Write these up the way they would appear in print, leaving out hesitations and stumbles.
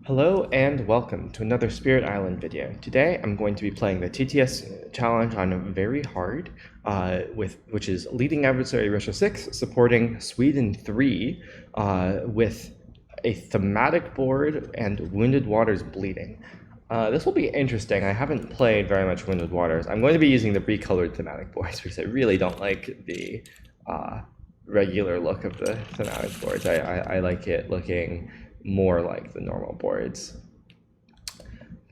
Hello and welcome to another Spirit Island video. Today I'm going to be playing the TTS challenge on very hard, which is leading adversary Russia 6, supporting Sweden 3, with a thematic board and Wounded Waters bleeding. This will be interesting. I haven't played very much Wounded Waters. I'm going to be using the recolored thematic boards because I really don't like the regular look of the thematic boards. I like it looking more like the normal boards.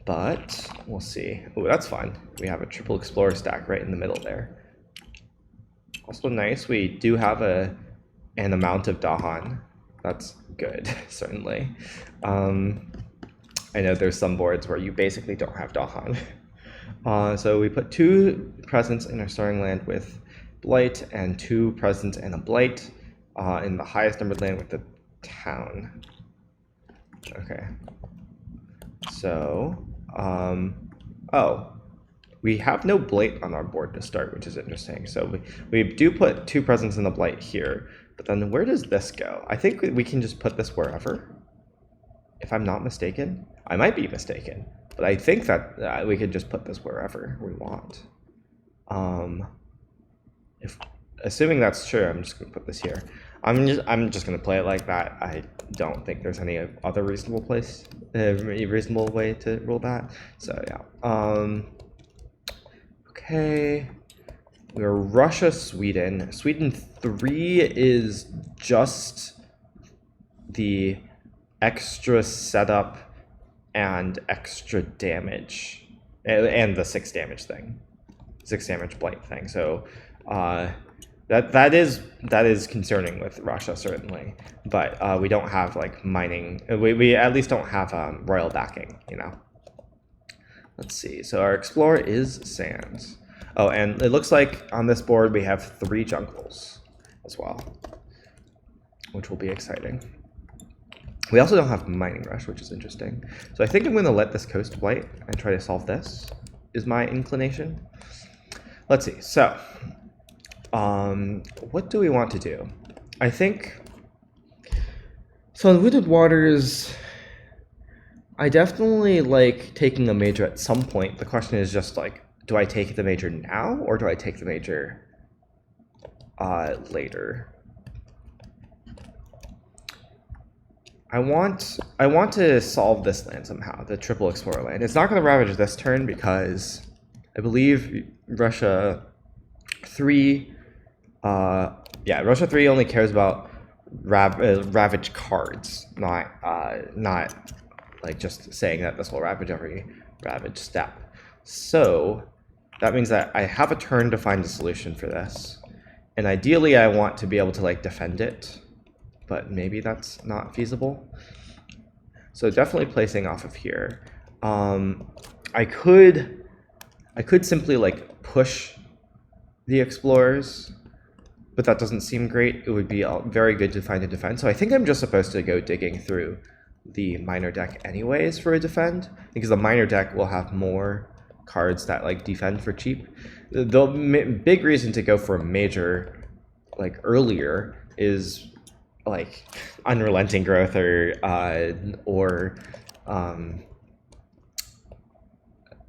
But we'll see. Oh, that's fun. We have a triple explorer stack right in the middle there. Also nice, we do have an amount of Dahan. That's good, certainly. I know there's some boards where you basically don't have Dahan. So we put 2 presents in our starting land with Blight and 2 presents and a Blight in the highest numbered land with the town. Okay, so, oh, we have no Blight on our board to start, which is interesting. So we do put 2 presents in the Blight here, but then where does this go? I think we can just put this wherever, if I'm not mistaken. I might be mistaken, but I think that we could just put this wherever we want. Assuming that's true, I'm just gonna put this here. I'm just gonna play it like that. I don't think there's any other reasonable way to rule that. So yeah. Okay. We're Russia, Sweden. Sweden 3 is just the extra setup and extra damage, and the 6 damage thing, 6 damage blight thing. So that is concerning with Russia, certainly, but we don't have like mining. We at least don't have royal backing, you know. Let's see. So our explorer is sands. Oh, and it looks like on this board we have 3 jungles as well, which will be exciting. We also don't have mining rush, which is interesting. So I think I'm going to let this coast blight and try to solve this, is my inclination. Let's see. So what do we want to do? I think, so in Wounded Waters, I definitely like taking a major at some point. The question is just like, do I take the major now or do I take the major later? I want to solve this land somehow, the triple explorer land. It's not going to ravage this turn because I believe Russia 3, Russia 3 only cares about ravage cards, not like just saying that this will ravage every ravage step. So that means that I have a turn to find a solution for this, and ideally I want to be able to like defend it, but maybe that's not feasible. So definitely placing off of here. I could simply like push the explorers, but that doesn't seem great. It would be very good to find a defend. So I think I'm just supposed to go digging through the minor deck anyways for a defend, because the minor deck will have more cards that like defend for cheap. The big reason to go for a major like earlier is like Unrelenting Growth or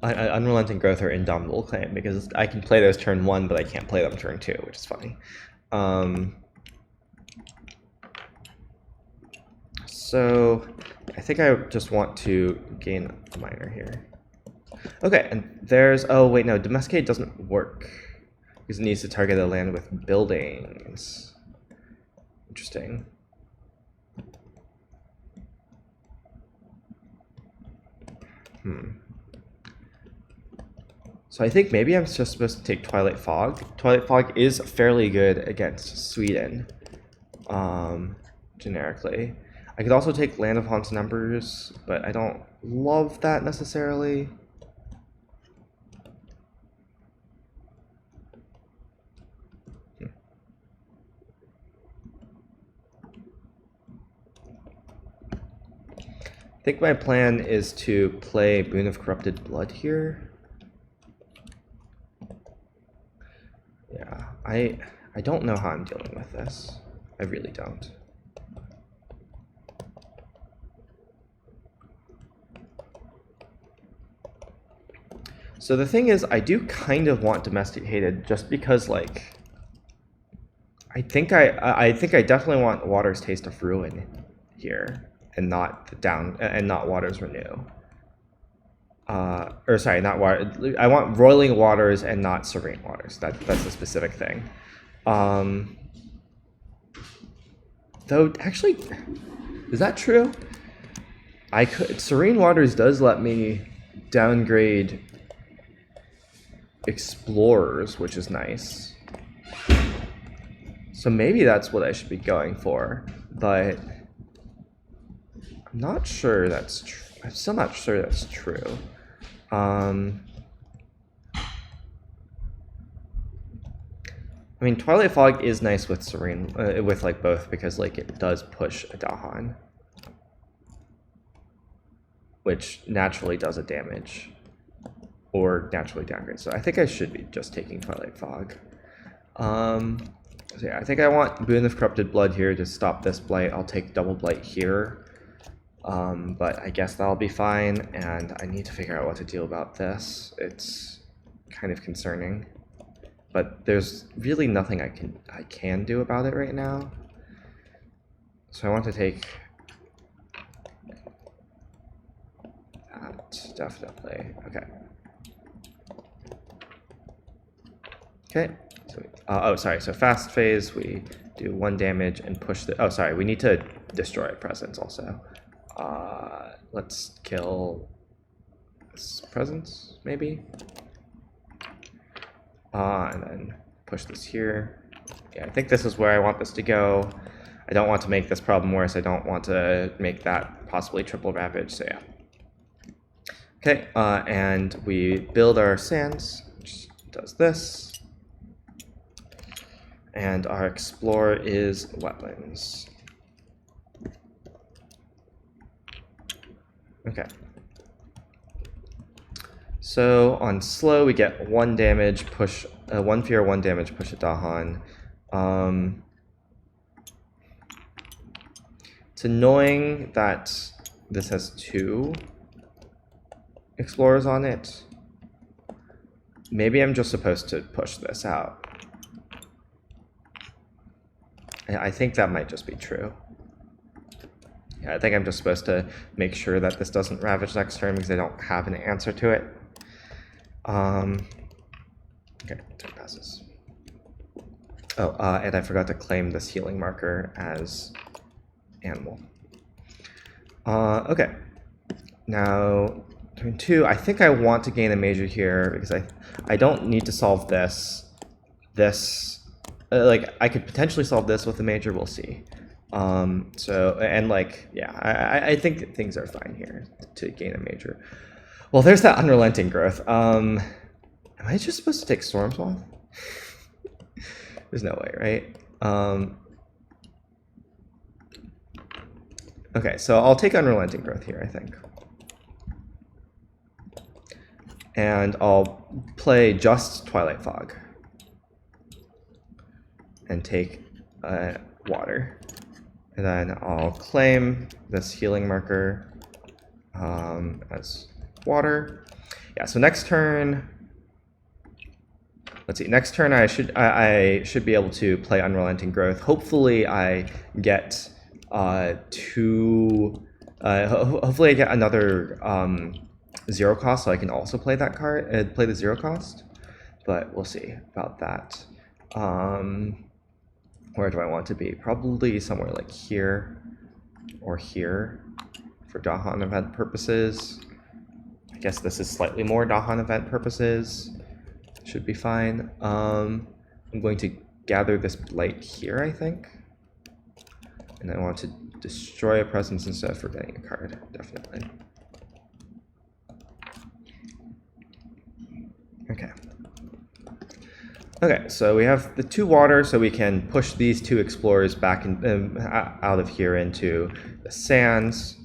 Unrelenting Growth or Indomitable Claim, because I can play those turn 1, but I can't play them turn 2, which is funny. So I think I just want to gain a minor here. Okay, and there's, oh wait, no, Domesticate doesn't work because it needs to target a land with buildings. Interesting. So I think maybe I'm just supposed to take Twilight Fog. Twilight Fog is fairly good against Sweden, generically. I could also take Land of Haunts Numbers, but I don't love that necessarily. I think my plan is to play Boon of Corrupted Blood here. Yeah, I don't know how I'm dealing with this. I really don't. So the thing is, I do kind of want domesticated just because, like, I think I definitely want Water's Taste of Ruin here, and not Water's Renew. Or sorry, not Water. I want Roiling Waters and not Serene Waters. That's the specific thing. Though actually, is that true? Serene Waters does let me downgrade Explorers, which is nice. So maybe that's what I should be going for, but I'm not sure that's true. I'm still not sure that's true. I mean, Twilight Fog is nice with Serene, with like both, because like it does push a Dahan, which naturally does a damage, or naturally downgrades. So I think I should be just taking Twilight Fog. So yeah, I think I want Boon of Corrupted Blood here to stop this Blight. I'll take Double Blight here, but I guess that'll be fine. And I need to figure out what to do about this. It's kind of concerning, but there's really nothing I can do about it right now. So I want to take that, definitely. Okay. Okay. So, oh, sorry. So fast phase, we do 1 damage and push the. Oh, sorry. We need to destroy Presence also. Let's kill this Presence, maybe. And then push this here. Yeah, I think this is where I want this to go. I don't want to make this problem worse. I don't want to make that possibly triple Ravage. So yeah. Okay. And we build our Sands, which does this. And our Explorer is Wetlands. Okay. So on slow, we get 1 damage, push 1 fear, 1 damage, push a Dahan. It's annoying that this has 2 Explorers on it. Maybe I'm just supposed to push this out. I think that might just be true. Yeah, I think I'm just supposed to make sure that this doesn't Ravage next turn because I don't have an answer to it. Okay, turn passes. Oh, and I forgot to claim this healing marker as animal. Okay. Now, turn 2, I think I want to gain a major here because I don't need to solve this. Like, I could potentially solve this with a major, we'll see. So, and like, yeah, I think things are fine here to gain a major. Well, there's that Unrelenting Growth. Am I just supposed to take Storm Swath? There's no way, right? Okay, so I'll take Unrelenting Growth here, I think. And I'll play just Twilight Fog. And take water. And then I'll claim this healing marker as water. Yeah, so next turn, let's see, next turn I should be able to play Unrelenting Growth. Hopefully I get hopefully I get another 0 cost so I can also play that card, play the 0 cost. But we'll see about that. Where do I want to be? Probably somewhere like here or here for Dahan event purposes. I guess this is slightly more Dahan event purposes. Should be fine. I'm going to gather this Blight here, I think. And I want to destroy a Presence instead of forgetting a card, definitely. Okay. Okay, so we have the 2 water, so we can push these 2 Explorers back out of here into the Sands,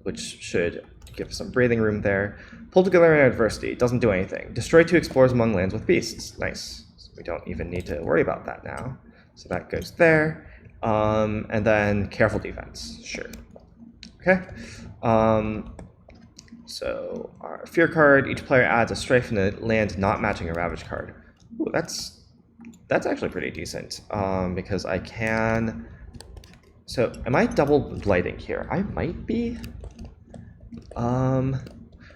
which should give us some breathing room there. Pull together in adversity, doesn't do anything. Destroy 2 Explorers among lands with beasts. Nice. So we don't even need to worry about that now. So that goes there. And then careful defense, sure. Okay. So our fear card, each player adds a strife in the land not matching a ravage card. Ooh, that's actually pretty decent, because I can... So am I double blighting here? I might be. I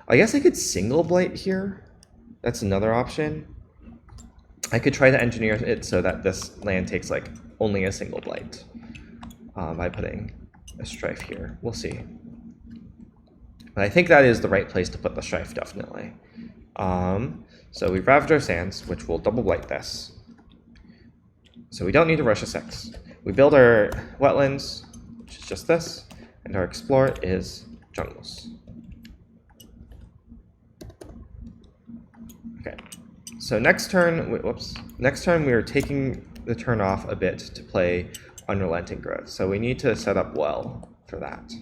guess I could single blight here. That's another option. I could try to engineer it so that this land takes like only a single blight by putting a strife here. We'll see. But I think that is the right place to put the strife, definitely. So we ravage our sands, which will double blight this. So we don't need to rush a 6. We build our wetlands, which is just this, and our explore is jungles. Okay, so next turn, next turn we are taking the turn off a bit to play Unrelenting Growth. So we need to set up well for that.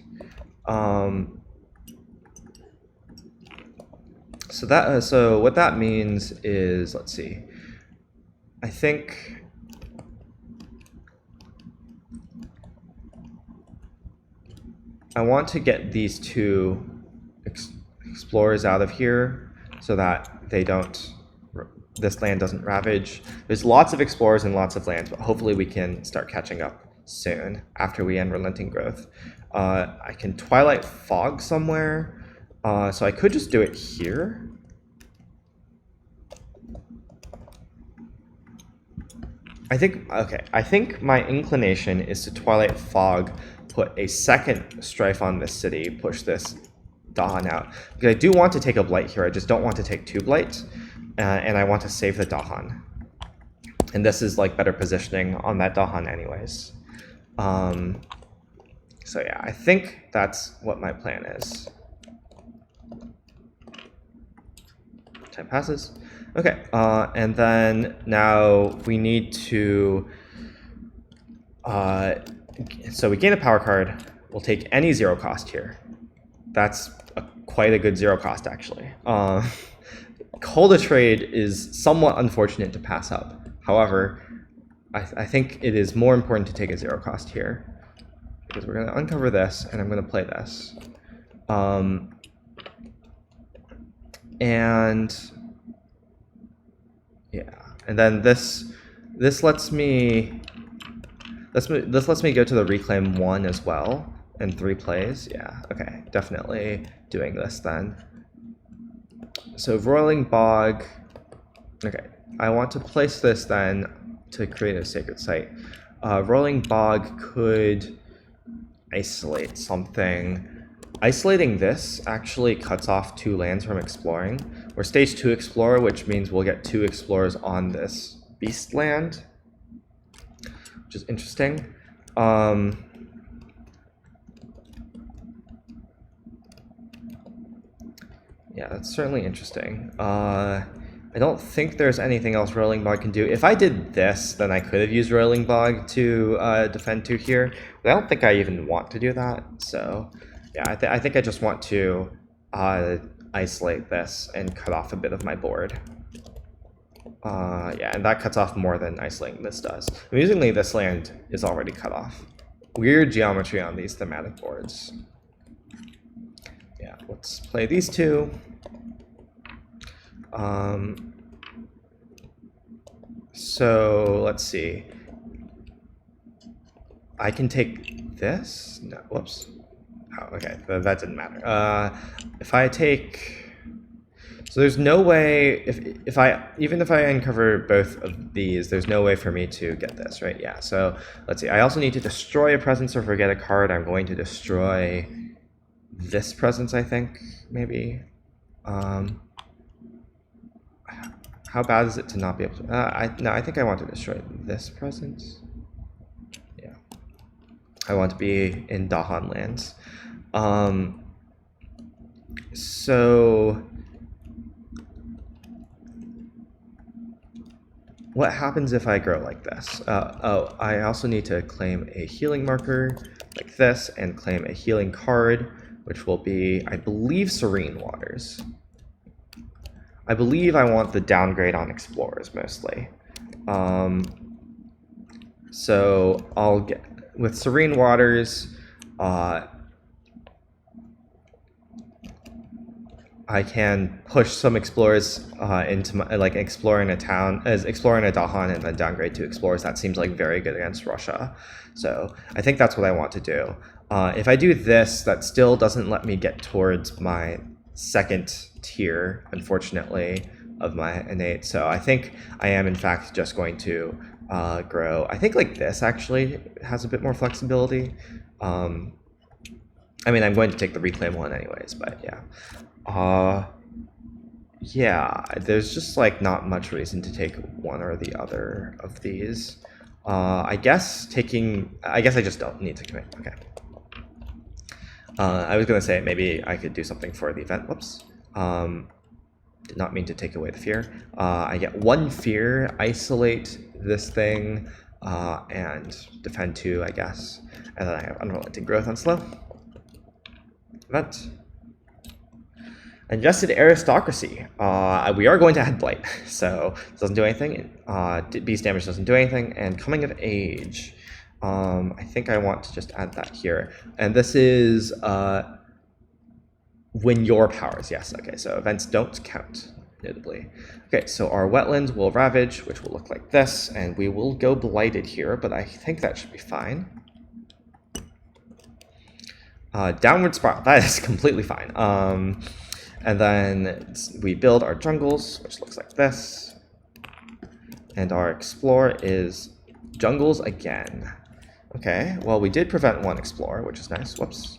So what that means is, let's see, I think I want to get these two explorers out of here so that they don't, this land doesn't ravage. There's lots of explorers and lots of lands, but hopefully we can start catching up soon after we end Relenting Growth. I can Twilight Fog somewhere, so I could just do it here. I think my inclination is to Twilight Fog, put a second strife on this city, push this Dahan out. Because I do want to take a blight here, I just don't want to take 2 blight, and I want to save the Dahan. And this is like better positioning on that Dahan anyways. So yeah, I think that's what my plan is. Time passes. Okay, and then now we need to, so we gain a power card. We'll take any 0 cost here. That's quite a good 0 cost, actually. Call to Trade is somewhat unfortunate to pass up. However, I think it is more important to take a 0 cost here, because we're going to uncover this, and I'm going to play this. And yeah, and then this lets me go to the Reclaim 1 as well in 3 plays. Yeah, okay, definitely doing this then. So Roiling Bog, okay, I want to place this then to create a sacred site. Roiling Bog could isolate something. Isolating this actually cuts off 2 lands from exploring. We're stage 2 explorer, which means we'll get 2 explorers on this beast land, which is interesting. Yeah, that's certainly interesting. I don't think there's anything else Rolling Bog can do. If I did this, then I could have used Rolling Bog to defend 2 here, but I don't think I even want to do that. So yeah, I think I just want to isolate this and cut off a bit of my board. Yeah, and that cuts off more than isolating this does. Amusingly, this land is already cut off. Weird geometry on these thematic boards. Yeah, let's play these 2. So let's see. I can take this. No, whoops. Oh, okay, that didn't matter. If I take, so there's no way, even if I uncover both of these, there's no way for me to get this, right? Yeah, so let's see. I also need to destroy a presence or forget a card. I'm going to destroy this presence, I think, maybe. How bad is it to not be able to, no, I think I want to destroy this presence. Yeah. I want to be in Dahan lands. So what happens if I grow like this? Oh, I also need to claim a healing marker like this and claim a healing card, which will be, I believe, Serene Waters. I believe I want the downgrade on Explorers mostly. So I'll get, with Serene Waters, I can push some explorers into my, like exploring a town, as exploring a Dahan and then downgrade to explorers. That seems like very good against Russia. So I think that's what I want to do. If I do this, that still doesn't let me get towards my second tier, unfortunately, of my innate. So I think I am in fact just going to grow. I think like this actually has a bit more flexibility. I mean, I'm going to take the reclaim one anyways, but yeah. Yeah, there's just like not much reason to take one or the other of these. I guess I just don't need to commit. Okay. I was gonna say maybe I could do something for the event. Whoops. Did not mean to take away the fear. I get 1 fear, isolate this thing, and defend 2, I guess. And then I have unrelenting growth on slow. Event. Ingested aristocracy. We are going to add blight, so it doesn't do anything. Beast damage doesn't do anything, and coming of age. I think I want to just add that here. And this is win your powers. Yes. Okay. So events don't count, notably. Okay. So our wetlands will ravage, which will look like this, and we will go blighted here. But I think that should be fine. Downward spiral. That is completely fine. And then we build our jungles, which looks like this. And our explorer is jungles again. Okay, well, we did prevent 1 explorer, which is nice. Whoops.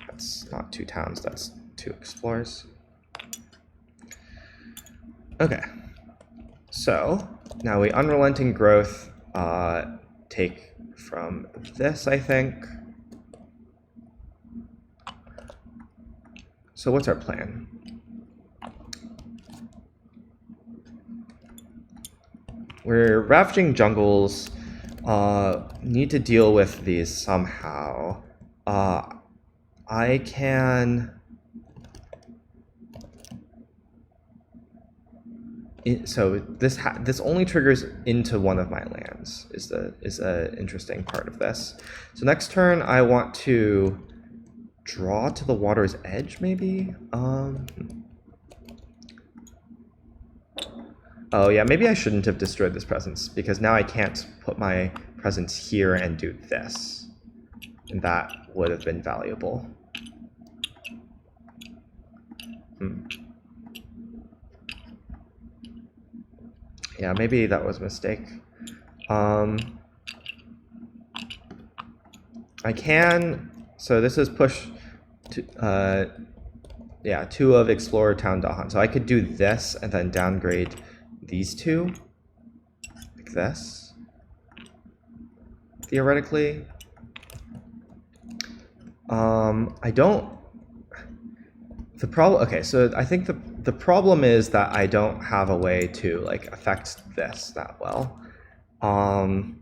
That's not 2 towns, that's 2 explorers. Okay. So, now we unrelenting growth take from this, I think. So what's our plan? We're ravaging jungles, need to deal with these somehow. I can... So this only triggers into one of my lands, is a interesting part of this. So next turn I want to draw to the water's edge, maybe? Oh yeah, maybe I shouldn't have destroyed this presence, because now I can't put my presence here and do this. And that would have been valuable. Yeah, maybe that was a mistake. I can... So this is push to... yeah, 2 of Explorer Town Dahan. So I could do this and then downgrade these 2, like this, theoretically. I don't... The problem... Okay, so I think the problem is that I don't have a way to, like, affect this that well. I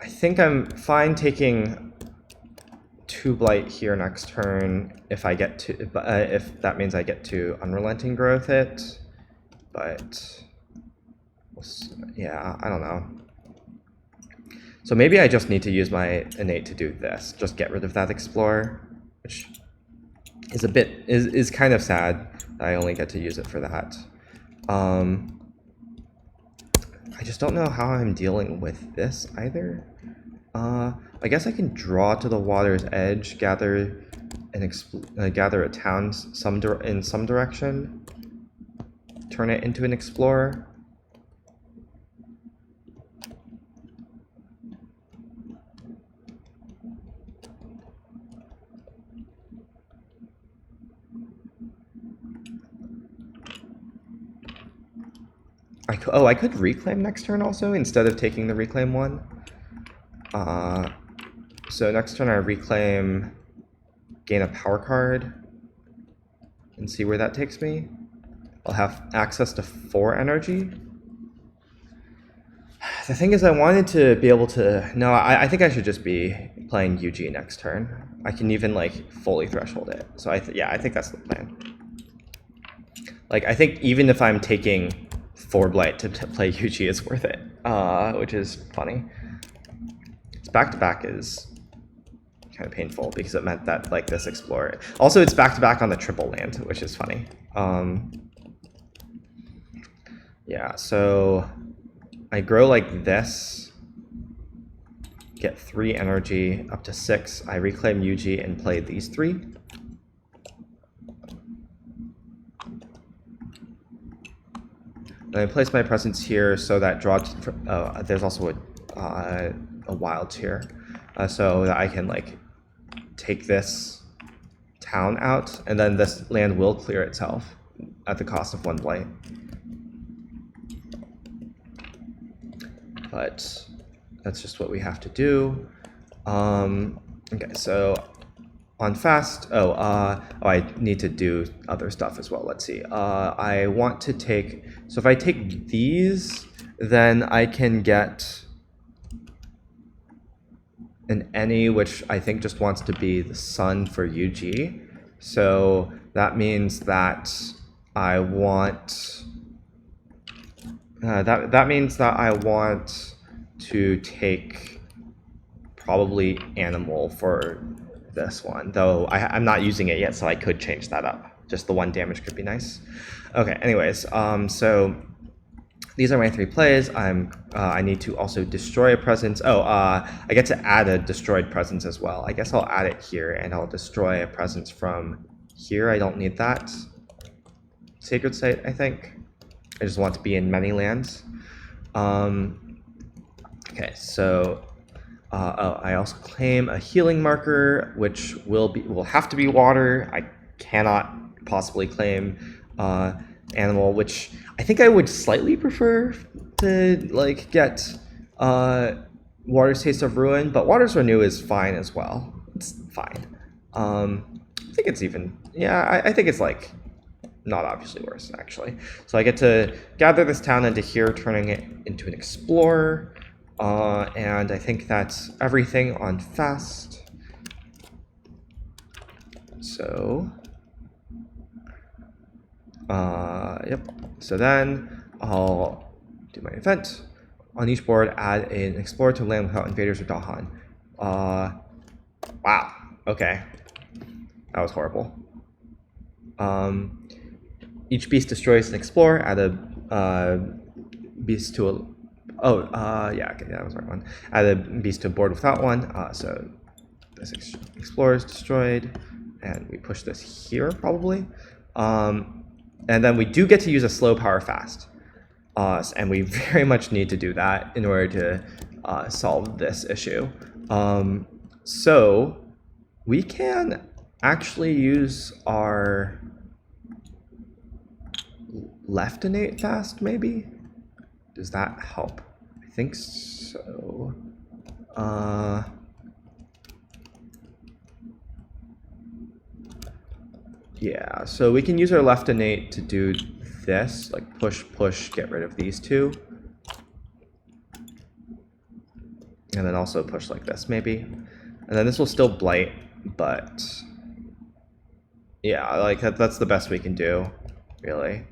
think I'm fine taking 2 blight here next turn if I get to... if that means I get to unrelenting growth it. But yeah, I don't know. So maybe I just need to use my innate to do this. Just get rid of that explorer, which is is kind of sad that I only get to use it for that. I just don't know how I'm dealing with this either. I guess I can draw to the water's edge, gather a town in some direction. Turn it into an explorer. I could reclaim next turn also, instead of taking the reclaim one. So next turn I reclaim, gain a power card, and see where that takes me. I'll have access to 4 energy. The thing is, I wanted to be able to... No, I think I should just be playing UG next turn. I can even, like, fully threshold it. So, yeah, I think that's the plan. Like, I think even if I'm taking 4 blight to play UG, it's worth it, which is funny. Its back-to-back is kind of painful because it meant that like this explorer. Also, it's back to back on the triple land, which is funny. Yeah, so I grow like this, get 3 energy up to 6. I reclaim UG and play these 3. And I place my presence here so that there's also a wild here, so that I can like take this town out, and then this land will clear itself at the cost of 1 blight. But that's just what we have to do. Okay, so on fast, I need to do other stuff as well. Let's see. I want to take, so if I take these, then I can get an any, which I think just wants to be the sun for UG. So that means that I want, that means that I want to take probably animal for this one, though I'm not using it yet, so I could change that up. Just the 1 damage could be nice. Okay, anyways, so these are my 3 plays. I need to also destroy a presence. I get to add a destroyed presence as well. I guess I'll add it here, and I'll destroy a presence from here. I don't need that. Sacred Site, I think. I just want to be in many lands. Okay, so I also claim a healing marker, which will have to be water. I cannot possibly claim animal, which I think I would slightly prefer to like get Water's Taste of Ruin, but Water's Renew is fine as well. It's fine. I think it's even, yeah, I think it's like not obviously worse actually. So I get to gather this town into here, turning it into an explorer. And I think that's everything on fast. So, yep. So then I'll do my event. On each board, add an explorer to land without invaders or Dahan. Wow. Okay. That was horrible. Each beast destroys an explorer. Add a beast to a yeah, okay, that was the right one. Add a beast to a board without one. So this explorer is destroyed, and we push this here probably. And then we do get to use a slow power fast, and we very much need to do that in order to solve this issue. So we can actually use our left innate fast, maybe. Does that help? I think so. Yeah, so we can use our left innate to do this, like push, push, get rid of these 2. And then also push like this, maybe. And then this will still blight, but yeah, like that's the best we can do, really.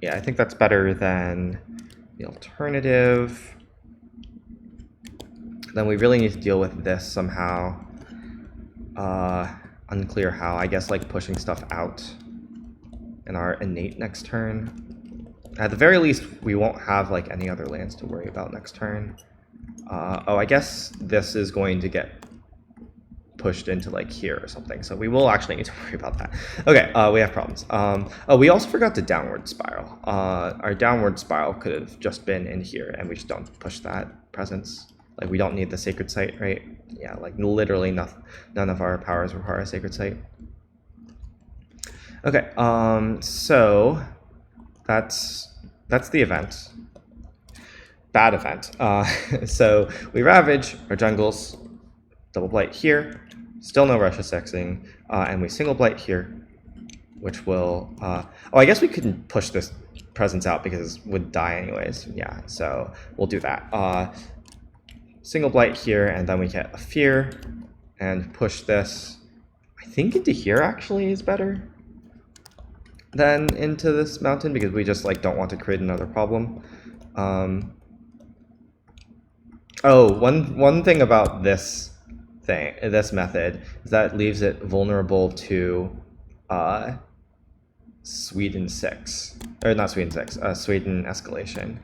Yeah, I think that's better than the alternative. Then we really need to deal with this somehow. Unclear how. I guess like pushing stuff out in our innate next turn. At the very least, we won't have like any other lands to worry about next turn. I guess this is going to get pushed into like here or something, so we will actually need to worry about that. Okay, we have problems. We also forgot the downward spiral. Our downward spiral could have just been in here, and we just don't push that presence. Like we don't need the Sacred Site, right? Yeah, like literally none of our powers require a Sacred Site. Okay, so that's the event. Bad event. So we ravage our jungles, double blight here. Still no Russia sexing, and we single blight here, which will, I guess we couldn't push this presence out because it would die anyways. Yeah, so we'll do that. Single blight here, and then we get a fear, and push this, I think into here actually is better than into this mountain, because we just like don't want to create another problem. Oh, one thing about this method is that it leaves it vulnerable to Sweden 6. Or not Sweden 6, Sweden escalation.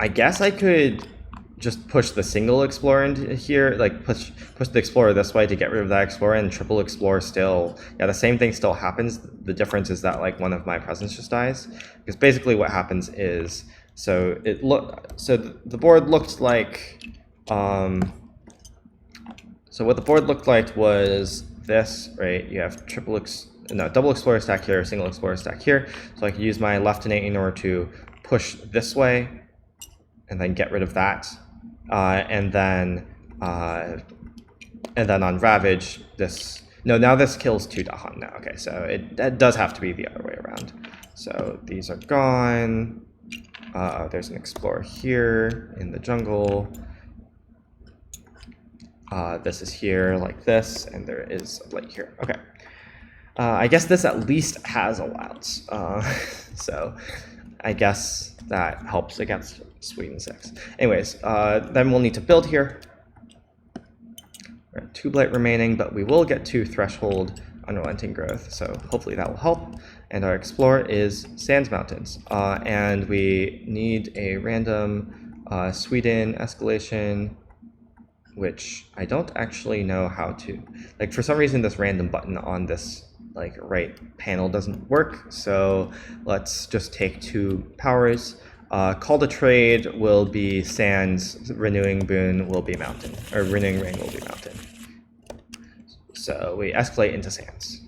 I guess I could just push the single explorer into here, like push the explorer this way to get rid of that explorer, and triple explorer still, yeah, the same thing still happens. The difference is that like one of my presents just dies, because basically what happens is, so the board looked like, so what the board looked like was this, right? You have double explorer stack here, single explorer stack here. So I could use my left innate in order to push this way, and then get rid of that, and then on Ravage, now this kills 2 Dahan now. Okay, so it does have to be the other way around. So these are gone. There's an explorer here in the jungle. This is here like this, and there is a blight here. Okay. I guess this at least has allowance. So I guess that helps against Sweden 6. Anyways, then we'll need to build here. We're at 2 blight remaining, but we will get 2 threshold unrelenting growth, so hopefully that will help. And our explorer is Sands Mountains, and we need a random Sweden escalation, which I don't actually know how to, like, for some reason this random button on this like right panel doesn't work, so let's just take 2 powers. Call to trade will be Sands, renewing boon will be mountain, or renewing rain will be mountain. So we escalate into Sands.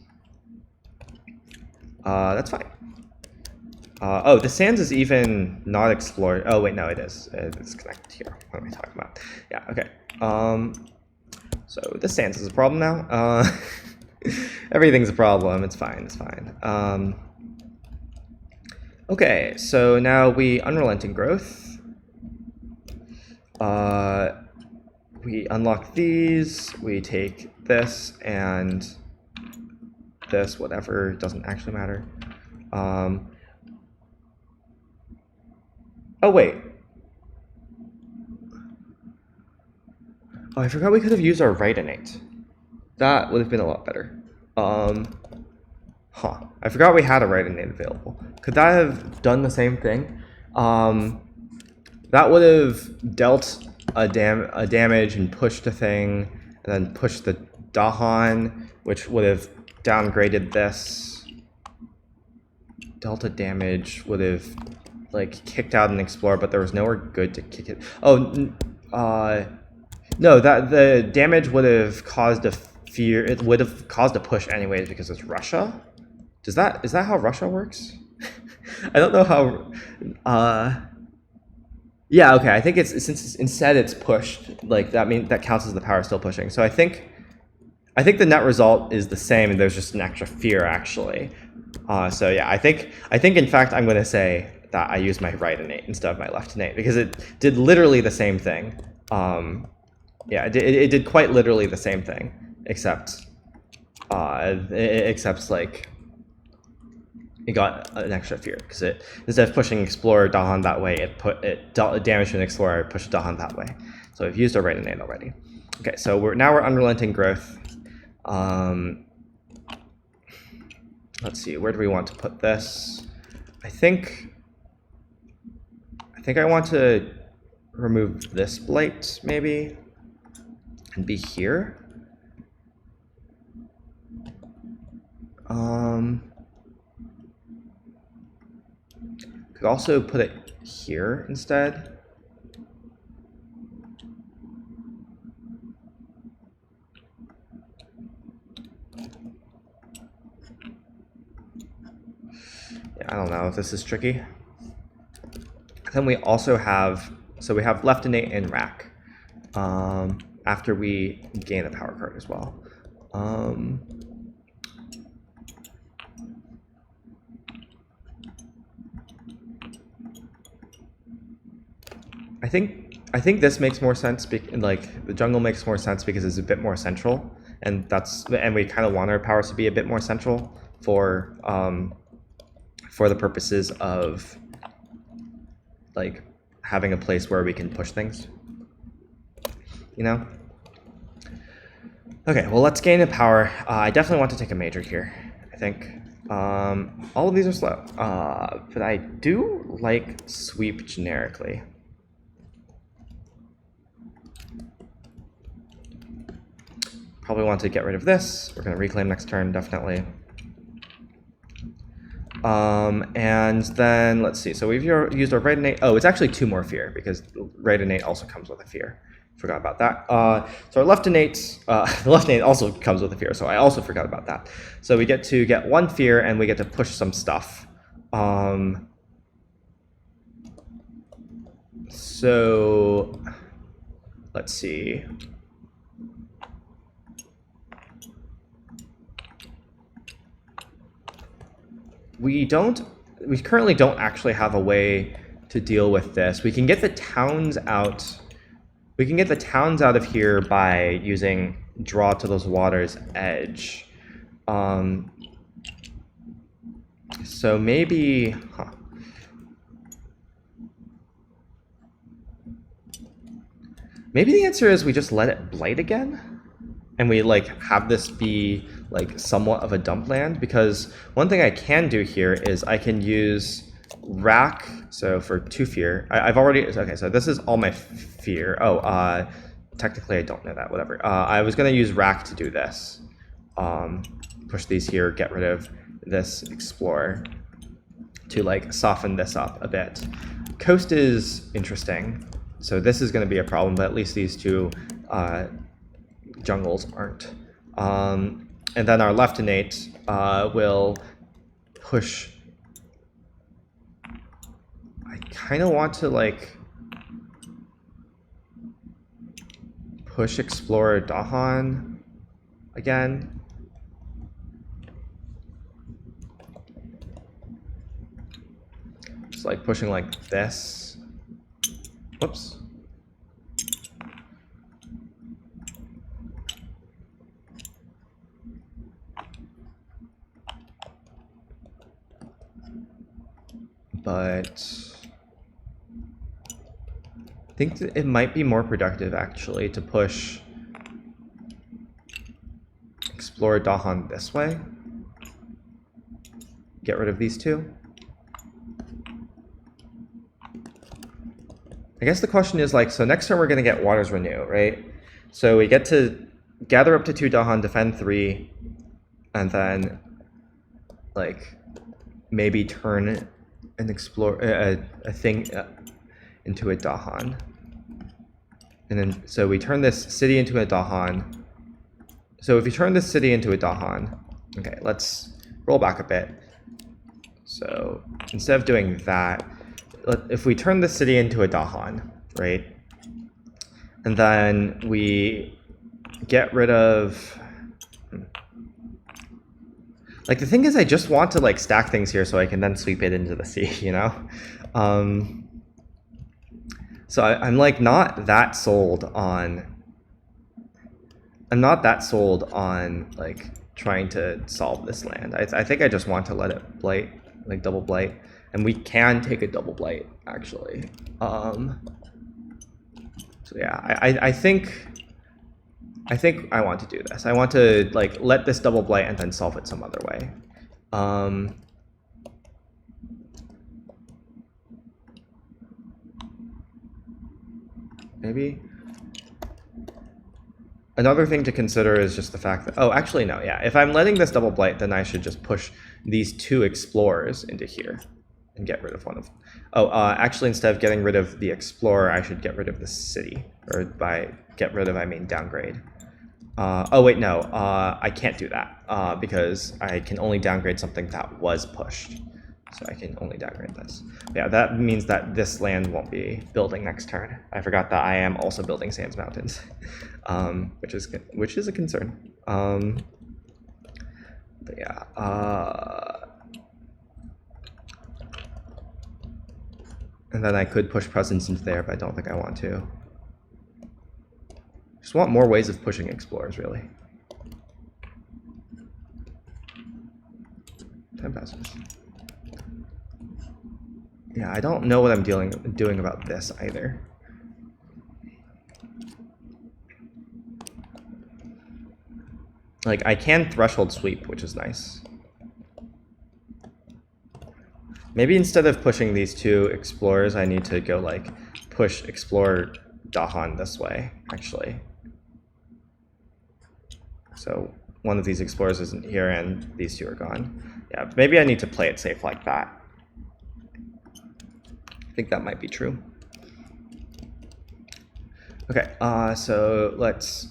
That's fine. Oh, the Sands is even not explored. Oh wait, no, it is. It's connected here. What am I talking about? Yeah, okay. So the Sands is a problem now. Everything's a problem. It's fine. It's fine. Okay, so now we unrelenting growth. We unlock these. We take this and this, whatever, doesn't actually matter. Oh wait. Oh, I forgot we could have used our right innate. That would have been a lot better. I forgot we had a right innate available. Could that have done the same thing? That would have dealt a damage and pushed a thing, and then pushed the Dahan, which would have downgraded this. Delta damage would have like kicked out an explorer, but there was nowhere good to kick it. Oh, no, that the damage would have caused a fear. It would have caused a push anyways because it's Russia. Is that how Russia works? I don't know how. Yeah, okay. I think since instead it's pushed, like that counts as the power still pushing. So I think the net result is the same, and there's just an extra fear actually. So yeah, I think in fact I'm going to say that I used my right innate instead of my left innate because it did literally the same thing. Yeah, it did quite literally the same thing, except like it got an extra fear because it, instead of pushing Explorer Dahan that way, it damaged an Explorer, pushed Dahan that way. So we've used our right innate already. Okay, so we're unrelenting growth. Let's see, where do we want to put this? I think I want to remove this blight maybe and be here. Could also put it here instead. Yeah, I don't know if this is tricky. Then we also have, so we have left innate and rack after we gain a power card as well. I think this makes more sense. Like the jungle makes more sense because it's a bit more central, and we kind of want our powers to be a bit more central for for the purposes of like having a place where we can push things, you know? Okay, well, let's gain a power. I definitely want to take a major here, I think. All of these are slow, but I do like sweep generically. Probably want to get rid of this. We're going to reclaim next turn, definitely. And then, let's see. So we've used our right innate. Oh, it's actually 2 more fear, because right innate also comes with a fear. Forgot about that. So our left innate, the left innate also comes with a fear, so I also forgot about that. So we get to get 1 fear, and we get to push some stuff. So let's see. We currently don't actually have a way to deal with this. We can get the towns out. We can get the towns out of here by using draw to those waters edge. So maybe, maybe the answer is we just let it blight again, and we like have this be like somewhat of a dump land, because one thing I can do here is I can use rack. So for 2 fear, I've already, okay, so this is all my fear. Oh, technically I don't know that, whatever. I was gonna use rack to do this. Push these here, get rid of this explorer to like soften this up a bit. Coast is interesting. So this is gonna be a problem, but at least these 2 jungles aren't. And then our left innate will push. I kind of want to like push Explorer Dahan again. Just like pushing like this. Whoops. But I think that it might be more productive actually to push Explorer Dahan this way. Get rid of these 2. I guess the question is like, so next turn we're going to get Waters Renew, right? So we get to gather up to 2 Dahan, defend 3, and then like maybe turn an a thing into a Dahan. And then, so we turn this city into a Dahan. So if you turn this city into a Dahan, okay, let's roll back a bit. So instead of doing that, if we turn the city into a Dahan, right? And then we get rid of, like the thing is I just want to like stack things here so I can then sweep it into the sea, you know? So I'm like not that sold on, like trying to solve this land. I think I just want to let it blight, like double blight, and we can take a double blight actually. So yeah, I think I want to do this. I want to like let this double blight and then solve it some other way. Maybe. Another thing to consider is just the fact that, oh, actually, no, yeah. If I'm letting this double blight, then I should just push these 2 explorers into here and get rid of one of them. Oh, actually, instead of getting rid of the explorer, I should get rid of the city. Or by get rid of, I mean downgrade. Oh, wait, no, I can't do that because I can only downgrade something that was pushed. So I can only downgrade this. Yeah, that means that this land won't be building next turn. I forgot that I am also building Sands Mountains, which is a concern. But yeah. And then I could push presence into there, but I don't think I want to. Just want more ways of pushing explorers, really. Time passes. Yeah, I don't know what I'm doing about this either. Like, I can threshold sweep, which is nice. Maybe instead of pushing these two explorers, I need to go, like, push explorer Dahan this way, actually. So one of these explorers isn't here, and these two are gone. Yeah, maybe I need to play it safe like that. I think that might be true. Okay, so let's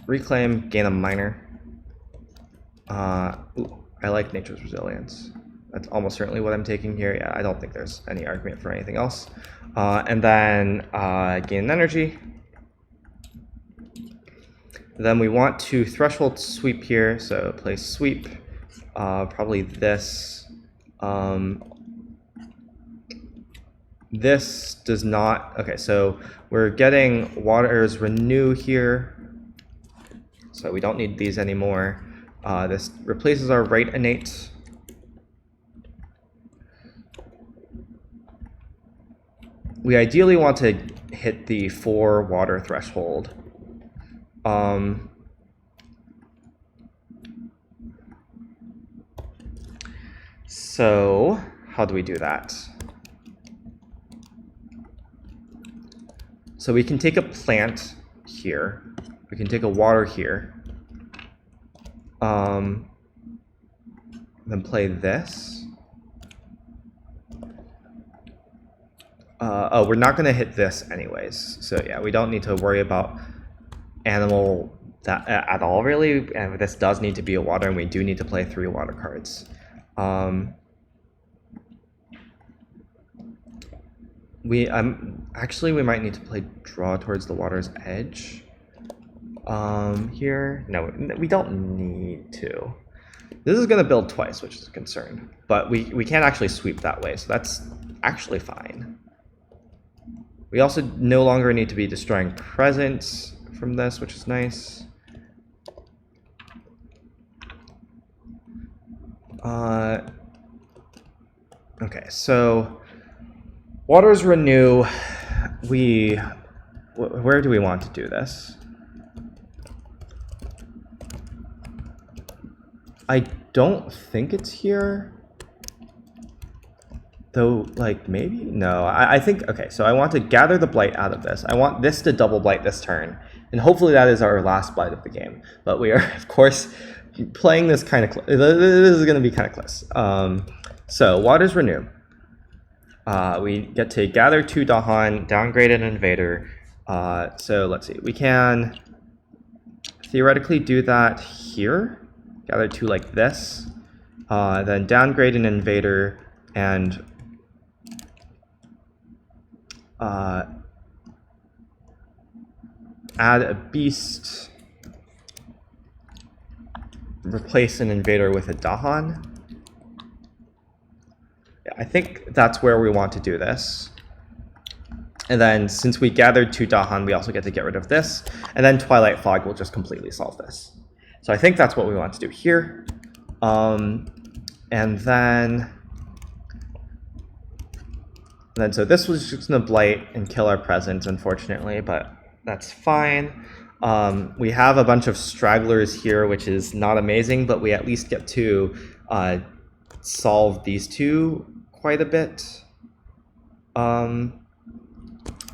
reclaim, gain a minor. Ooh, I like Nature's Resilience. That's almost certainly what I'm taking here. Yeah, I don't think there's any argument for anything else. And then gain an energy. Then we want to threshold sweep here, so play sweep. Probably this. This does not. Okay, so we're getting Water's Renew here, so we don't need these anymore. This replaces our right innate. We ideally want to hit the 4 water threshold. So how do we do that? So we can take a plant here. We can take a water here. Then play this. Oh, we're not going to hit this anyways. So yeah, we don't need to worry about animal that at all, really. And this does need to be a water, and we do need to play 3 water cards. Actually, we might need to play draw towards the water's edge. Here, no, we don't need to. This is going to build twice, which is a concern, but we can't actually sweep that way, so that's actually fine. We also no longer need to be destroying presence from this, which is nice. Okay, so Water's Renew. Where do we want to do this? I don't think it's here. Though, like, maybe? No, I think, okay, so I want to gather the blight out of this. I want this to double blight this turn, and hopefully that is our last blight of the game. But we are, of course, playing this kind of close. This is going to be kind of close. So, Water's Renew. We get to gather 2 Dahan, downgrade an invader. So, let's see, we can theoretically do that here. Gather 2 like this. Then downgrade an invader, and add a beast, replace an invader with a Dahan. Yeah, I think that's where we want to do this. And then since we gathered 2 Dahan, we also get to get rid of this. And then Twilight Fog will just completely solve this. So I think that's what we want to do here. And then so this was just going to blight and kill our presence, unfortunately, but that's fine. We have a bunch of stragglers here, which is not amazing, but we at least get to solve these 2 quite a bit.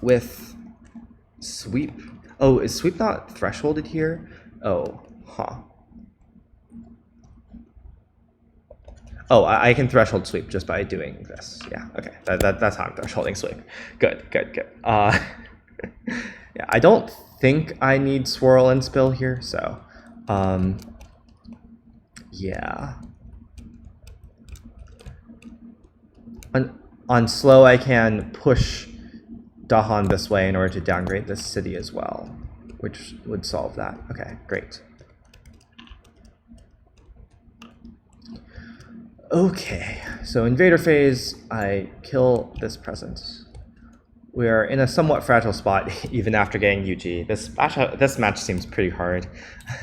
With sweep. Oh, is sweep not thresholded here? Oh, huh. Oh, I can threshold sweep just by doing this. Yeah, okay. That's how I'm thresholding sweep. Good. Yeah, I don't think I need swirl and spill here, so yeah. On slow, I can push Dahan this way in order to downgrade this city as well, which would solve that. Okay, great. Okay, so invader phase, I kill this presence. We are in a somewhat fragile spot even after getting UG. This match seems pretty hard.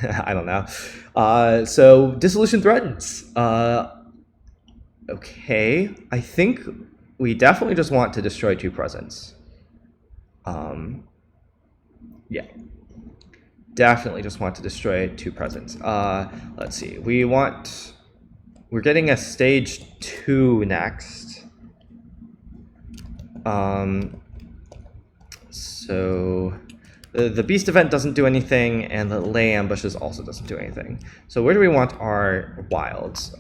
I don't know. So dissolution threatens. Okay, I think we definitely just want to destroy 2 presents. Yeah. Definitely just want to destroy 2 presents. Let's see. We're getting a stage 2 next. So the beast event doesn't do anything, and the lay ambushes also doesn't do anything. So where do we want our wilds?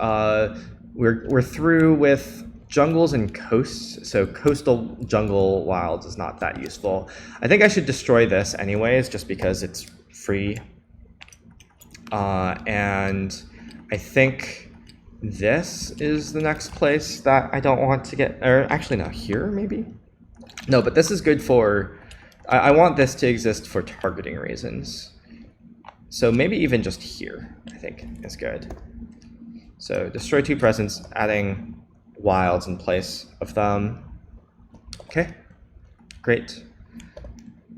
We're through with jungles and coasts, so coastal jungle wilds is not that useful. I think I should destroy this anyways, just because it's free. And I think this is the next place that I don't want to get, or actually no, here maybe? No, but this is good for, I want this to exist for targeting reasons. So maybe even just here, I think is good. So destroy 2 presents, adding wilds in place of them. Okay, great.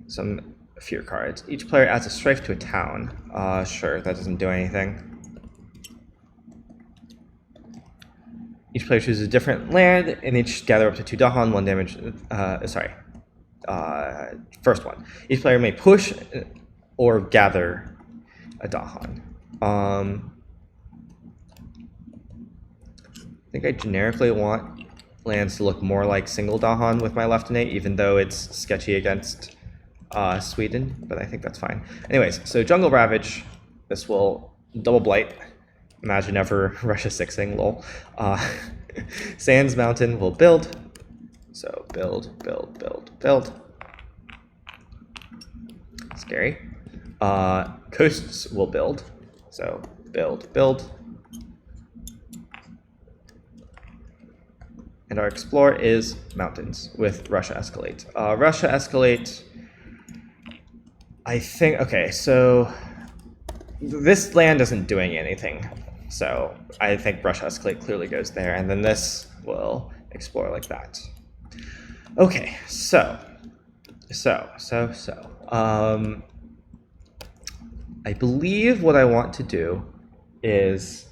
Some fear cards. Each player adds a strife to a town. Sure, that doesn't do anything. Each player chooses a different land, and each gather up to 2 Dahan, 1 damage. First one. Each player may push or gather a Dahan. I think I generically want lands to look more like single Dahan with my Leftinate, even though it's sketchy against Sweden, but I think that's fine. Anyways, so Jungle Ravage, this will double blight. Imagine ever Russia 6ing, lol. Sands Mountain will build. So build, build, build, build. Scary. Coasts will build. So build, build. And our explore is mountains with Russia Escalate. Russia Escalate, I think, okay, so this land isn't doing anything. So I think Russia Escalate clearly goes there, and then this will explore like that. Okay, so. I believe what I want to do is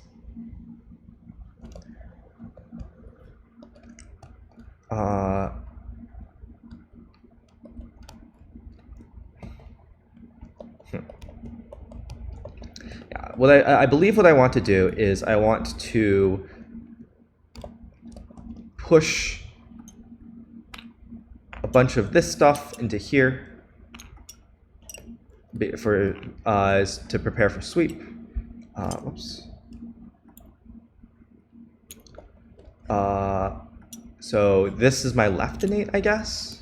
I believe what I want to do is I want to push a bunch of this stuff into here for to prepare for sweep. Whoops. So this is my Leftinate, I guess.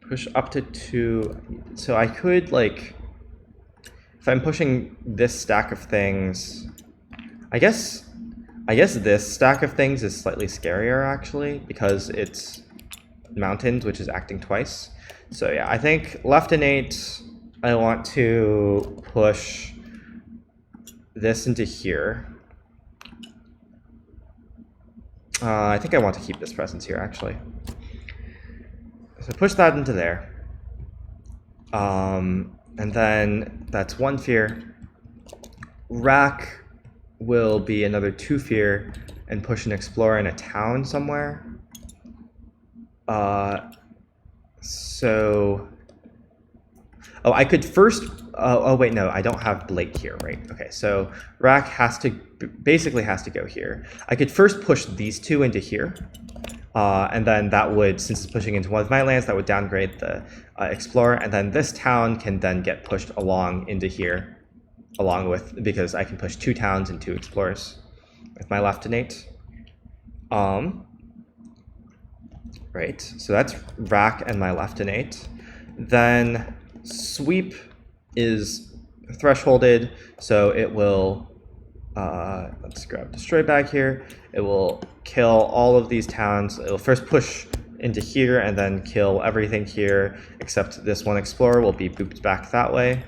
Push up to 2. So I could, like, if I'm pushing this stack of things, I guess this stack of things is slightly scarier actually, because it's mountains, which is acting twice. So yeah, I think Leftinate, I want to push this into here. I think I want to keep this presence here actually. So push that into there. And then that's 1 fear. Rack will be another 2 fear and push an explorer in a town somewhere. So, oh, I could first, oh wait, no, I don't have Blake here, right? Okay, so Rack basically has to go here. I could first push these 2 into here. And then that would, since it's pushing into one of my lands, that would downgrade the Explorer, and then this town can then get pushed along into here, along with, because I can push 2 towns and 2 Explorers with my Leftinate. Right, so that's Rack and my Leftinate. Then Sweep is thresholded, so it will, let's grab Destroy Bag here. It will kill all of these towns. It will first push into here and then kill everything here, except this 1 Explorer will be booped back that way.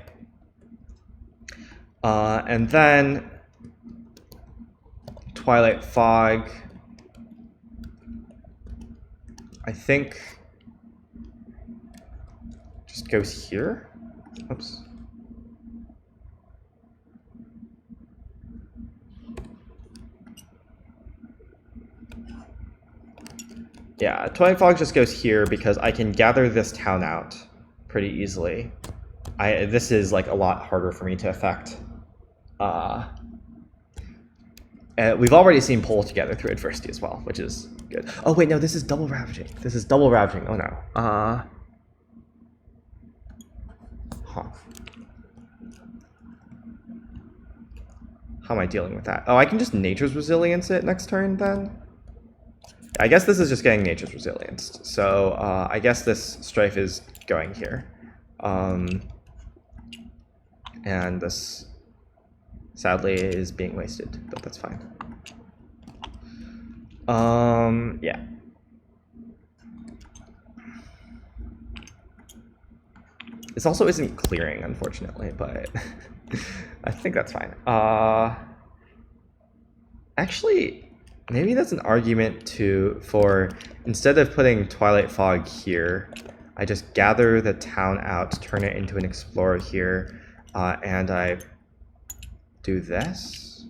And then Twilight Fog, I think, just goes here. Oops. Yeah, Twilight Fog just goes here because I can gather this town out pretty easily. This is like a lot harder for me to affect. We've already seen pull together through adversity as well, which is good. Oh wait, no, this is double ravaging. This is double ravaging. Oh no. How am I dealing with that? Oh, I can just Nature's Resilience it next turn then? I guess this is just getting Nature's Resilience. So I guess this Strife is going here. And this sadly is being wasted, but that's fine. Yeah. This also isn't clearing, unfortunately, but I think that's fine. Actually, maybe that's an argument for instead of putting Twilight Fog here, I just gather the town out, turn it into an explorer here, and I do this.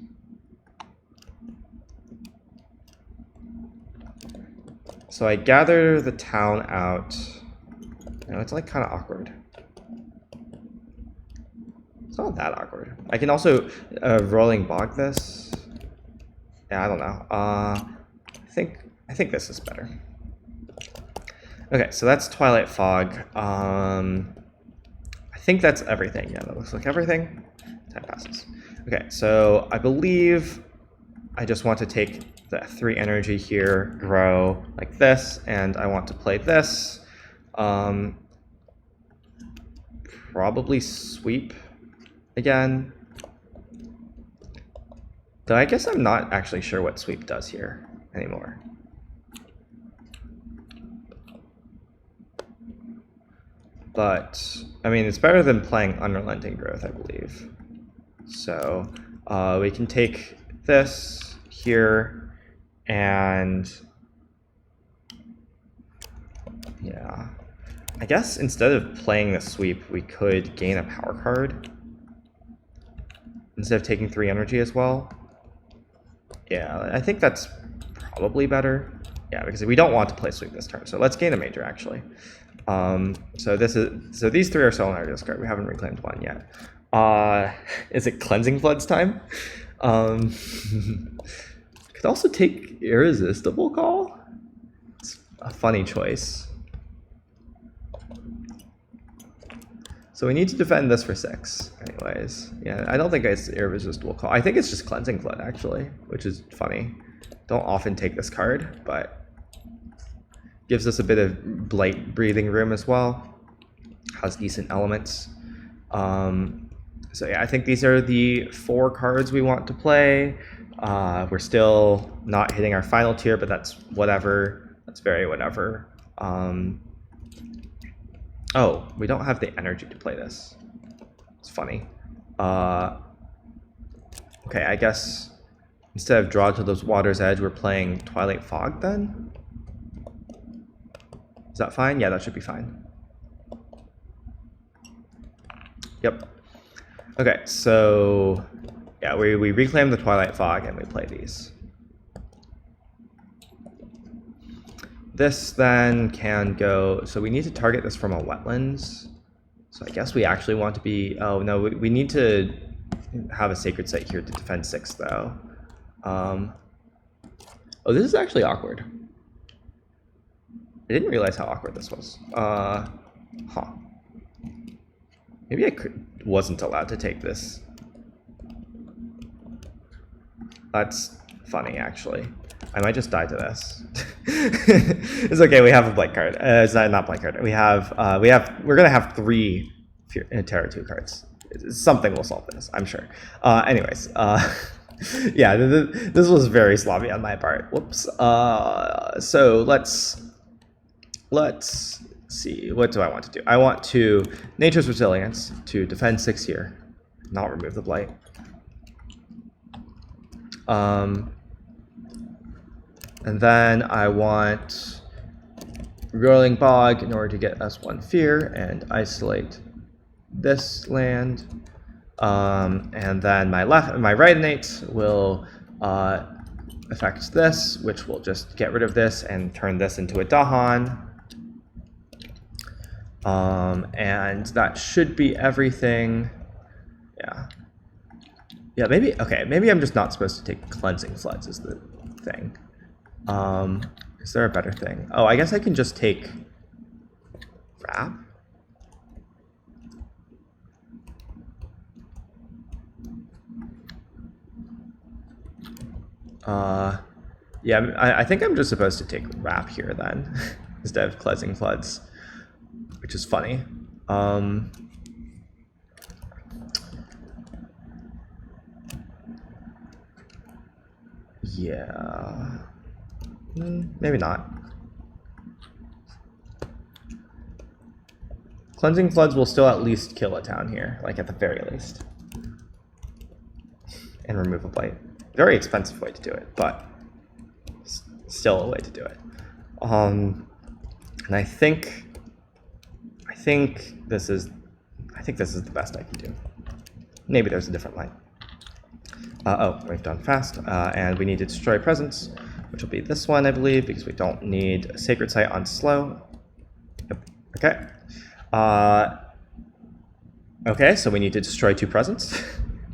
So I gather the town out. No, it's like kind of awkward. It's not that awkward. I can also rolling bog this. Yeah, I don't know. I think this is better. Okay, so that's Twilight Fog. I think that's everything. Yeah, that looks like everything. Time passes. Okay, so I believe I just want to take the 3 energy here, grow like this, and I want to play this. Probably sweep again. Though I guess I'm not actually sure what sweep does here anymore. But, I mean, it's better than playing Unrelenting Growth, I believe. So, we can take this here, and yeah. I guess instead of playing the sweep, we could gain a power card instead of taking 3 energy as well. Yeah, I think that's probably better. Yeah, because we don't want to play sweep this turn. So let's gain a major, actually. So these 3 are still in our discard. We haven't reclaimed 1 yet. Is it Cleansing Floods time? Could also take Irresistible Call. It's a funny choice. So we need to defend this for 6, anyways. Yeah, I don't think it's Irresistible Call. I think it's just Cleansing Flood, actually, which is funny. Don't often take this card, but gives us a bit of blight breathing room as well. Has decent elements. So yeah, I think these are the 4 cards we want to play. We're still not hitting our final tier, but that's whatever. That's very whatever. Oh, we don't have the energy to play this. It's funny. Okay, I guess instead of Draw to those Water's Edge, we're playing Twilight Fog then? Is that fine? Yeah, that should be fine. Yep. Okay, so yeah, we reclaim the Twilight Fog and we play these. This then can go, so we need to target this from a wetlands. So I guess we actually want to be, oh no, we need to have a Sacred Site here to defend 6 though. Oh, this is actually awkward. I didn't realize how awkward this was. Maybe I wasn't allowed to take this. That's funny, actually. I might just die to this. It's okay. We have a blank card. It's not blank card. We're gonna have 3 Terra 2 cards. Something will solve this, I'm sure. Anyways, yeah, this was very sloppy on my part. Whoops. So let's see. What do I want to do? I want to Nature's Resilience to defend 6 here, not remove the blight. And then I want Rolling Bog in order to get us 1 fear and isolate this land. And then my right innate will affect this, which will just get rid of this and turn this into a Dahan. And that should be everything. Yeah. Yeah, maybe, okay, maybe I'm just not supposed to take cleansing floods is the thing. Is there a better thing? Oh, I guess I can just take wrap. Yeah, I think I'm just supposed to take wrap here then, instead of cleansing floods, which is funny. Yeah, maybe not. Cleansing floods will still at least kill a town here, like at the very least. And remove a blight. Very expensive way to do it, but still a way to do it. And I think this is the best I can do. Maybe there's a different line. Oh, we've done fast, and we need to destroy presence, which will be this one, I believe, because we don't need a sacred site on slow. Yep. Okay. Okay, so we need to destroy 2 presence.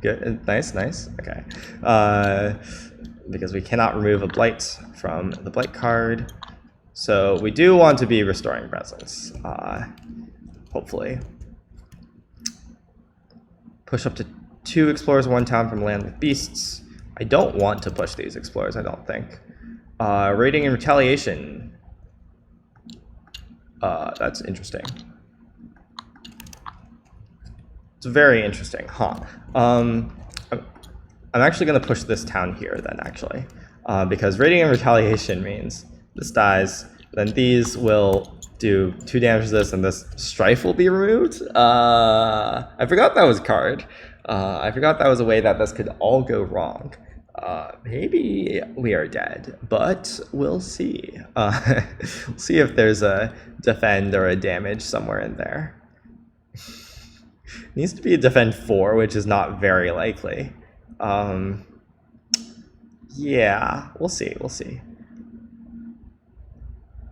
Good, nice, nice. Okay. Because we cannot remove a blight from the blight card, so we do want to be restoring presence. Hopefully. Push up to 2 explorers, 1 town from land with beasts. I don't want to push these explorers, I don't think. Raiding and retaliation. That's interesting. It's very interesting, huh? I'm actually going to push this town here then, actually. Because raiding and retaliation means this dies, then these will do 2 damage to this, and this strife will be removed. I forgot that was a card. I forgot that was a way that this could all go wrong. Maybe we are dead, but we'll see. We'll see if there's a defend or a damage somewhere in there. Needs to be a defend 4, which is not very likely. Yeah, we'll see, we'll see.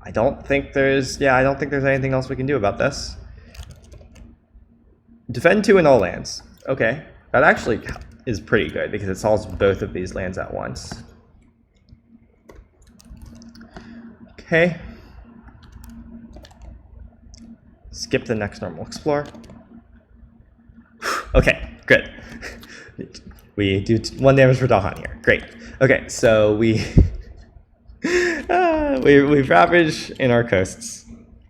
I don't think there's anything else we can do about this. Defend 2 in all lands. Okay, that actually is pretty good because it solves both of these lands at once. Okay. Skip the next normal explore. Okay, good. We do 1 damage for Dahan here. Great. Okay, so we ravage in our coasts.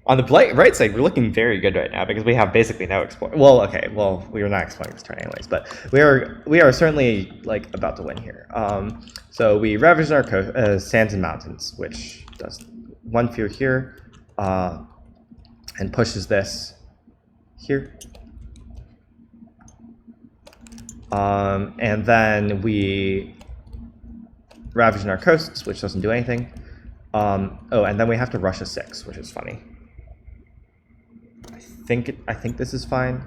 On the right side, we're looking very good right now because we have basically no explore. Well, okay, well, we were not exploring this turn anyways, but we are certainly like about to win here. So we ravage our sands and mountains, which does 1 fear here, and pushes this here. And then we ravage in our coasts, which doesn't do anything. Oh, and then we have to rush a 6, which is funny. I think this is fine.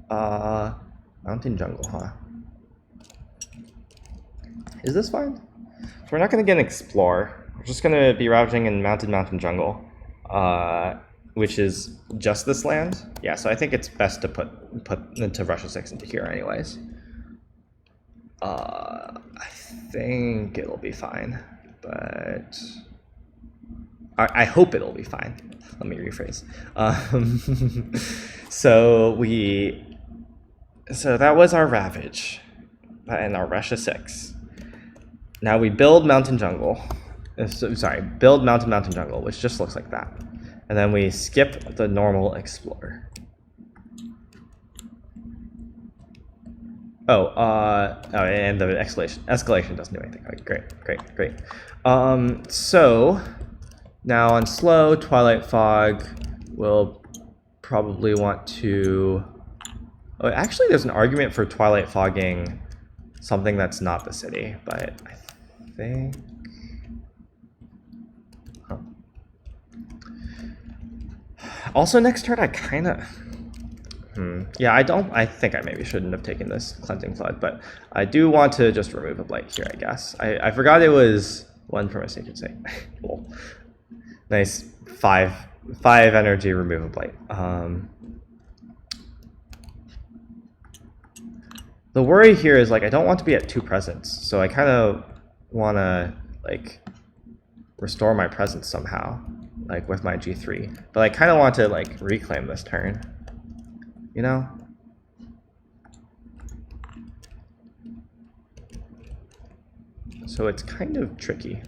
Mountain jungle, huh? Is this fine? So we're not going to get an explore. We're just going to be ravaging in mountain jungle, which is just this land. Yeah, so I think it's best to put to rush a 6 into here, anyways. I think it'll be fine, but I hope it'll be fine. Let me rephrase. So that was our ravage and our rush of 6. Now we build mountain jungle. Build mountain jungle, which just looks like that. And then we skip the normal explore. And the escalation doesn't do anything. Right, great. So now on slow, Twilight Fog will probably want to. Oh, actually, there's an argument for Twilight Fogging something that's not the city, but I think. Also, next turn, I kind of Yeah, I think I maybe shouldn't have taken this Cleansing Flood, but I do want to just remove a blight here, I guess. I forgot it was one for my sacred sake. Cool. Nice. Five energy, remove a blight. The worry here is, like, I don't want to be at 2 presence, so I kind of want to, like, restore my presence somehow, like, with my G3. But I kind of want to, like, reclaim this turn, you know? So it's kind of tricky.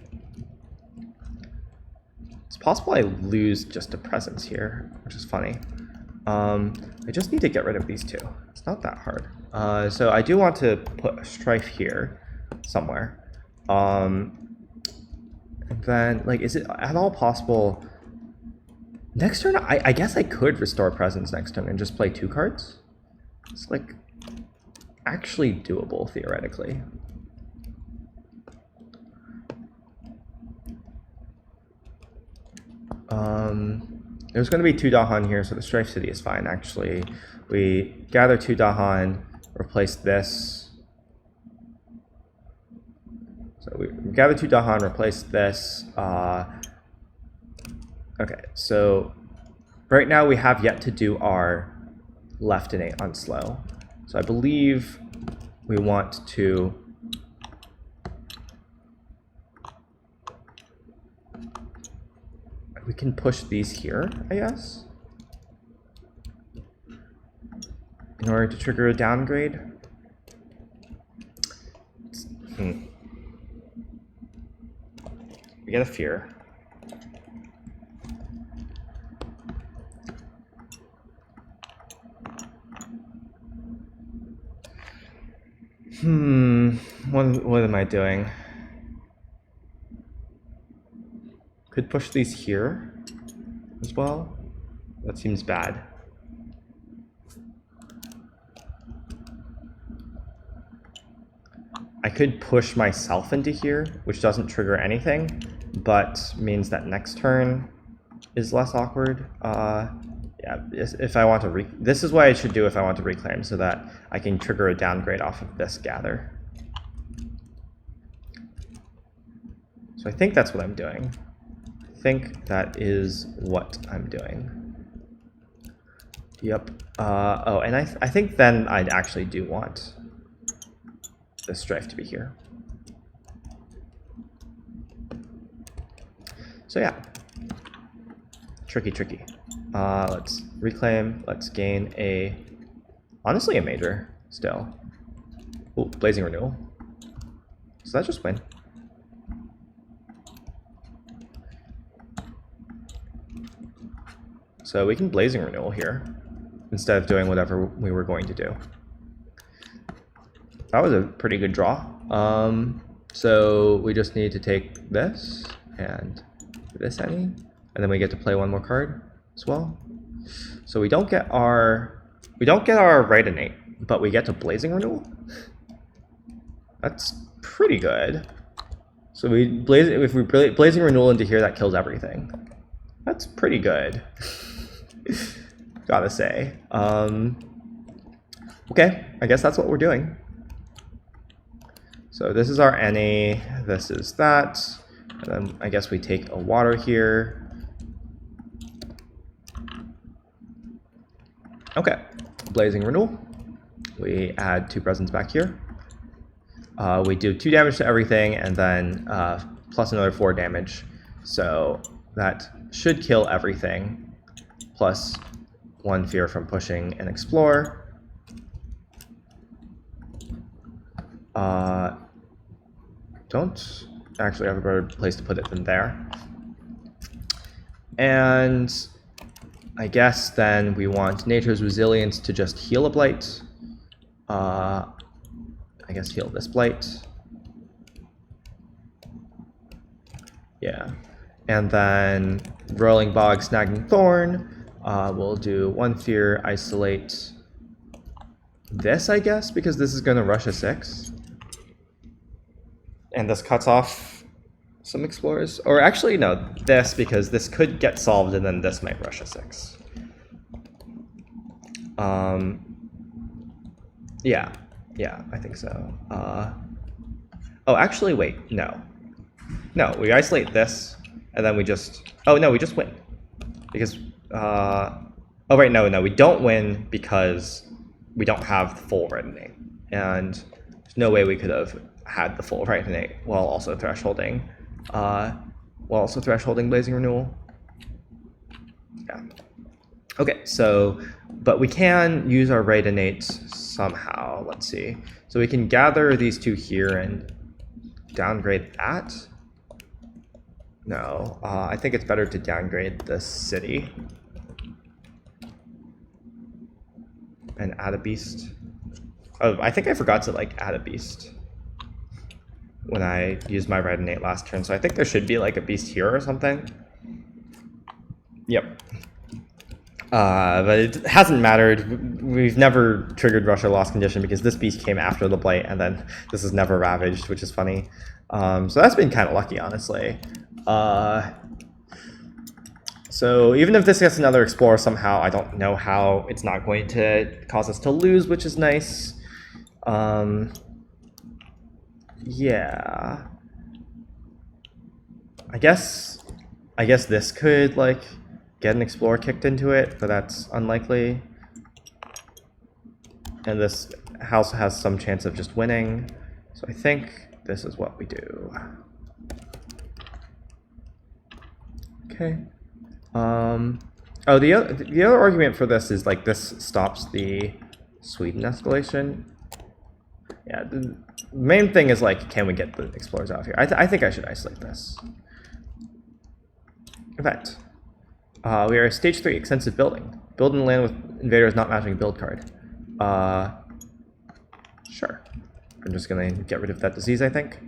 It's possible I lose just a presence here, which is funny. I just need to get rid of these 2. It's not that hard. So I do want to put a Strife here somewhere. And then, like, is it at all possible? Next turn, I guess I could restore presence next turn and just play 2 cards. It's, like, actually doable, theoretically. There's going to be 2 Dahan here, so the Strife City is fine, actually. We gather 2 Dahan, replace this. So we gather 2 Dahan, replace this. Okay, so right now we have yet to do our left innate on slow. So I believe we want to we can push these here, I guess, in order to trigger a downgrade. We get a fear. What am I doing? Could push these here as well. That seems bad. I could push myself into here, which doesn't trigger anything, but means that next turn is less awkward. Yeah, if I want to this is what I should do if I want to reclaim, so that I can trigger a downgrade off of this gather. So I think that's what I'm doing. I think that is what I'm doing. Yep. Oh, and I think then I'd actually do want the Strife to be here. So yeah, tricky. Let's reclaim. Let's gain honestly a major still. Ooh, Blazing Renewal. So that just win. So we can Blazing Renewal here instead of doing whatever we were going to do. That was a pretty good draw. So we just need to take this and this any, and then we get to play 1 more card as well. So we don't get our right innate, but we get to Blazing Renewal. That's pretty good. So if we Blazing Renewal into here, that kills everything. That's pretty good. Gotta say. Okay, I guess that's what we're doing. So this is our NA, this is that, and then I guess we take a water here. Okay, Blazing Renewal. We add 2 presents back here. We do 2 damage to everything, and then plus another 4 damage. So that should kill everything, plus 1 fear from pushing and explore. Don't actually have a better place to put it than there. And I guess then we want Nature's Resilience to just heal a blight. I guess heal this blight. Yeah. And then Rolling Bog, Snagging Thorn. We'll do 1 fear, isolate this, I guess, because this is going to rush a 6. And this cuts off some explorers. Or actually, no, this, because this could get solved and then this might rush a 6. Yeah, I think so. Oh, actually, wait, no. No, we isolate this, and then we just... Oh, no, we just win. Because... Oh, right, no, we don't win because we don't have the full red innate. And there's no way we could have had the full red innate while also thresholding Blazing Renewal. Yeah. Okay, so, but we can use our right innates somehow. Let's see. So we can gather these two here and downgrade that. No, I think it's better to downgrade the city and add a beast. Oh, I think I forgot to like add a beast when I used my red innate last turn. So I think there should be like a beast here or something. Yep. But it hasn't mattered. We've never triggered Russia Lost Condition because this beast came after the Blight, and then this is never ravaged, which is funny. So that's been kind of lucky, honestly. So even if this gets another Explorer somehow, I don't know how it's not going to cause us to lose, which is nice. Yeah. I guess this could, like, get an Explorer kicked into it, but that's unlikely. And this house has some chance of just winning. So I think this is what we do. Okay. Oh, the other argument for this is like this stops the Sweden escalation. Yeah, the main thing is like, can we get the Explorers out of here? I think I should isolate this. In fact, we are stage 3, extensive building. Build in land with invaders not matching build card. Sure. I'm just gonna get rid of that disease, I think.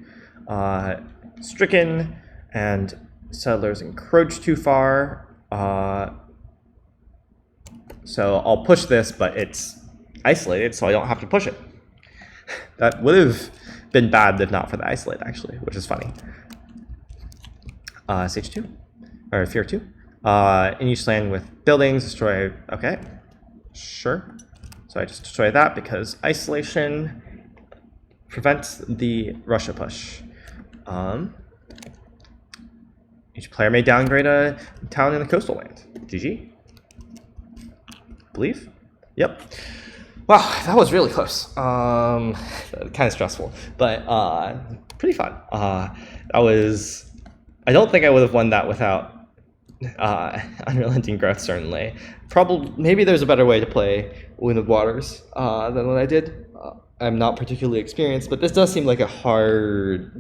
Stricken and settlers encroach too far. So I'll push this, but it's isolated, so I don't have to push it. That would have been bad if not for the isolate, actually, which is funny. Stage 2, or Fear 2. In each land with buildings, destroy. Okay, sure. So I just destroy that because isolation prevents the Russia push. Each player may downgrade a town in the coastal land. GG. Believe? Yep. Wow, that was really close. Kind of stressful, but pretty fun. That was. I don't think I would have won that without Unrelenting Growth. Certainly, probably. Maybe there's a better way to play Wounded Waters than what I did. I'm not particularly experienced, but this does seem like a hard,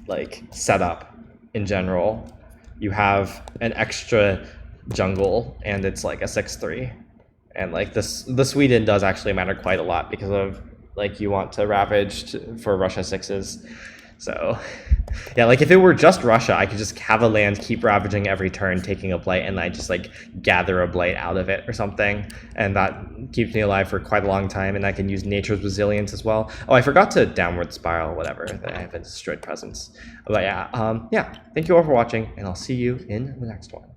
like setup in general. You have an extra jungle, and it's like a 6/3. And like this, the Sweden does actually matter quite a lot because of like you want to ravage for Russia 6s. So yeah, like if it were just Russia, I could just have a land, keep ravaging every turn, taking a blight, and I just like gather a blight out of it or something, and that keeps me alive for quite a long time. And I can use nature's resilience as well. Oh, I forgot to downward spiral, whatever. I have a destroyed presence. But yeah, yeah. Thank you all for watching, and I'll see you in the next one.